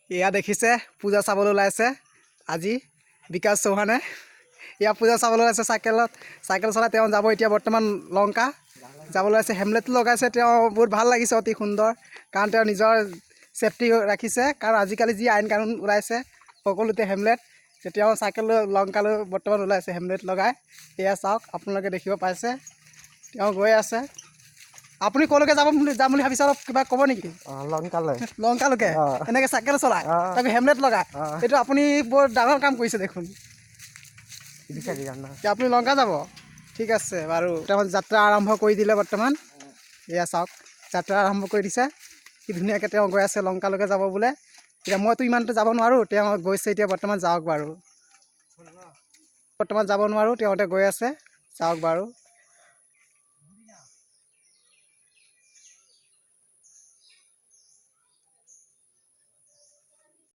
এয়া দেখিছে পূজা চাবলৈ ওলাইছে আজি বিকাশ চৌহানে। এয়া পূজা চাবলৈ ওলাইছে চাইকেল চলাই তেওঁ যাব এতিয়া বৰ্তমান লংকা যাবলৈ আছে। হেমলেটটো লগাইছে তেওঁ, বহুত ভাল লাগিছে, অতি সুন্দৰ, কাৰণ তেওঁ নিজৰ ছেফটি ৰাখিছে। কাৰণ আজিকালি যি আইন কানুন ওলাইছে সকলোতে হেমলেট, তেওঁ চাইকেল লৈ লংকালৈ বৰ্তমান ওলাইছে হেমলেট লগাই। এয়া চাওক, আপোনালোকে দেখিব পাইছে তেওঁ গৈ আছে। আপুনি ক'লৈকে যাম বুলি ভাবিছে, অলপ কিবা ক'ব নেকি? লংকালৈকে এনেকৈ চাইকেল চলাই তাকে হেমলেট লগাই, এইটো আপুনি বৰ ডাঙৰ কাম কৰিছে দেখোন। আপুনি লংকা যাব? ঠিক আছে বাৰু। বৰ্তমান যাত্ৰা আৰম্ভ কৰি দিলে বৰ্তমান। এয়া চাওক, যাত্ৰা আৰম্ভ কৰি দিছে, কি ধুনীয়াকৈ তেওঁ গৈ আছে লংকালৈকে যাব বোলে। এতিয়া মইতো ইমানটো যাব নোৱাৰোঁ, তেওঁ গৈছে এতিয়া বৰ্তমান, যাওক বাৰু। বৰ্তমান যাব নোৱাৰোঁ, তেওঁতে গৈ আছে, যাওক বাৰু।